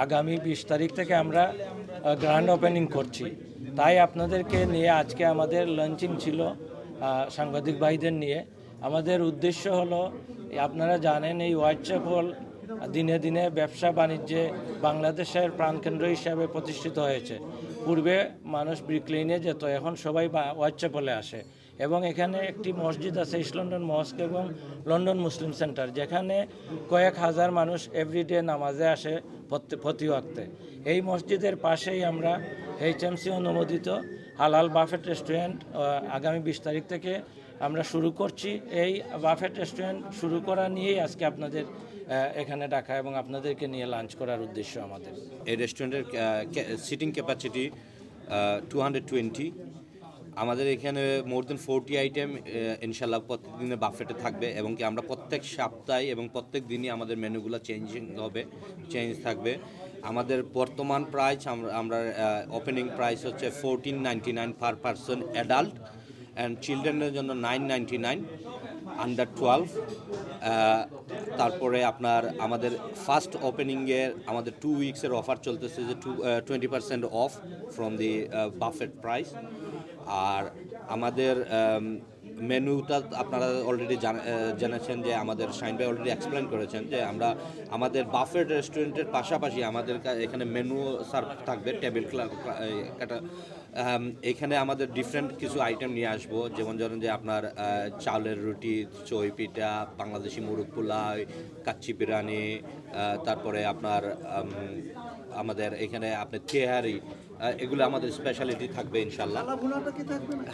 আগামী 20 তারিখ থেকে আমরা গ্র্যান্ড ওপেনিং করছি, তাই আপনাদেরকে নিয়ে আজকে আমাদের লঞ্চিং ছিল সাংবাদিক ভাইদের নিয়ে। আমাদের উদ্দেশ্য হলো, আপনারা জানেন এই হোয়াইট চ্যাপেল দিনে দিনে ব্যবসা বাণিজ্যে বাংলাদেশের প্রাণকেন্দ্র হিসাবে প্রতিষ্ঠিত হয়েছে। পূর্বে মানুষ ব্রিকলেনে যেত, এখন সবাই হোয়াইট চ্যাপেলে আসে। এবং এখানে একটি মসজিদ আছে, ইস্ট লন্ডন মস্ক এবং লন্ডন মুসলিম সেন্টার, যেখানে কয়েক হাজার মানুষ এভরিডে নামাজে আসে প্রতি ওয়াক্তে। এই মসজিদের পাশেই আমরা HMC অনুমোদিত হালাল বাফেট রেস্টুরেন্ট আগামী 20 তারিখ থেকে আমরা শুরু করছি। এই বাফেট রেস্টুরেন্ট শুরু করা নিয়েই আজকে আপনাদের এখানে ডাকা এবং আপনাদেরকে নিয়ে লাঞ্চ করার উদ্দেশ্য আমাদের। এই রেস্টুরেন্টের সিটিং ক্যাপাসিটি 220। আমাদের এখানে মোর দেন 40 আইটেম ইনশাল্লাহ প্রত্যেক দিনে বাফেটে থাকবে, এবং কি আমরা প্রত্যেক সপ্তাহে এবং প্রত্যেক দিনই আমাদের মেনুগুলো চেঞ্জ থাকবে। আমাদের বর্তমান প্রাইস আমরা ওপেনিং প্রাইস হচ্ছে 1499 পার পারসন অ্যাডাল্ট, অ্যান্ড চিলড্রেনের জন্য 999 আন্ডার 12। তারপরে আমাদের ফার্স্ট ওপেনিংয়ের আমাদের 2 উইক্সের অফার চলতেছে, যে 20% off from the buffet price. আর আমাদের মেনুটা আপনারা অলরেডি জেনেছেন, যে আমাদের শাইন ভাই অলরেডি এক্সপ্লেন করেছেন, যে আমাদের বাফেট রেস্টুরেন্টের পাশাপাশি আমাদের এখানে মেনু সার্ভ থাকবে, টেবিল কাটা। এখানে আমাদের ডিফারেন্ট কিছু আইটেম নিয়ে আসবো, যেমন ধরেন যে আপনার চাউলের রুটি, চই পিঠা, বাংলাদেশি মুরগ পোলাও, কাচ্চি বিরিয়ানি, তারপরে আমাদের এখানে আপনার তেহারি, এগুলো আমাদের স্পেশালিটি থাকবে ইনশাল্লাহ।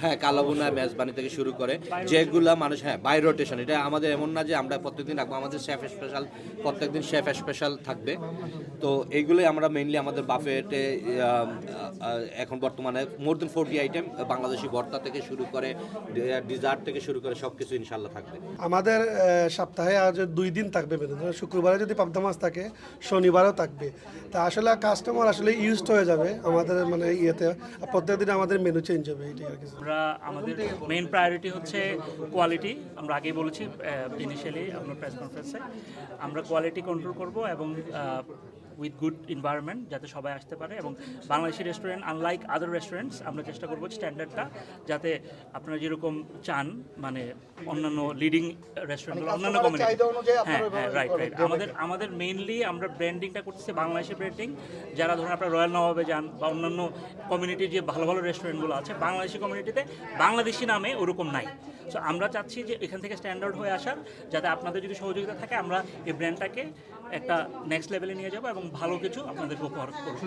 হ্যাঁ, কালাভুনা মেজবানি থেকে শুরু করে যেগুলা মানুষ, বাই রোটেশন। এটা আমাদের এমন না যে আমরা প্রত্যেকদিন রাখবো, আমাদের শেফ স্পেশাল, প্রত্যেকদিন শেফ স্পেশাল থাকবে। তো এইগুলোই আমরা মেইনলি আমাদের বাফেটে এখন বর্তমানে মোর দেন 40 আইটেম, বাংলাদেশি ভর্তা থেকে শুরু করে ডিজার্ট থেকে শুরু করে সব কিছু ইনশাল্লাহ থাকবে। আমাদের সপ্তাহে আজ 2 দিন থাকবে মেনু। শুক্রবারে যদি পাবদা মাছ থাকে, শনিবারও থাকবে। তা আসলে কাস্টমার আসলে ইউজড হয়ে যাবে আমাদের ইয়েতে, প্রত্যেকদিন আমাদের মেনু চেঞ্জ হবে। এটাই আর কি। আমাদের মেইন প্রায়োরিটি হচ্ছে কোয়ালিটি। আমরা আগেই বলেছি ইনিশিয়ালি আপনার প্রেস কনফারেন্সে, আমরা কোয়ালিটি কন্ট্রোল করব এবং উইথ গুড এনভায়রনমেন্ট, যাতে সবাই আসতে পারে। এবং Bangladeshi restaurant unlike other restaurants, আমরা চেষ্টা করবো স্ট্যান্ডার্ডটা যাতে আপনারা যেরকম চান, মানে অন্যান্য লিডিং রেস্টুরেন্টগুলো, অন্যান্য কমিউনিটি। হ্যাঁ, রাইট। আমাদের মেইনলি আমরা ব্র্যান্ডিংটা করতেছি বাংলাদেশি ব্র্যান্ডিং। যারা ধরুন আপনার রয়্যাল নবাবে যান বা অন্যান্য কমিউনিটির যে ভালো ভালো রেস্টুরেন্টগুলো আছে, বাংলাদেশি কমিউনিটিতে বাংলাদেশি নামে ওরকম নাই। সো আমরা চাচ্ছি যে এখান থেকে স্ট্যান্ডার্ড হয়ে আসার, যাতে আপনাদের যদি সহযোগিতা থাকে আমরা এই ব্র্যান্ডটাকে একটা নেক্সট লেভেলে নিয়ে যাবো এবং ভালো কিছু আপনাদেরকে উপহার করব।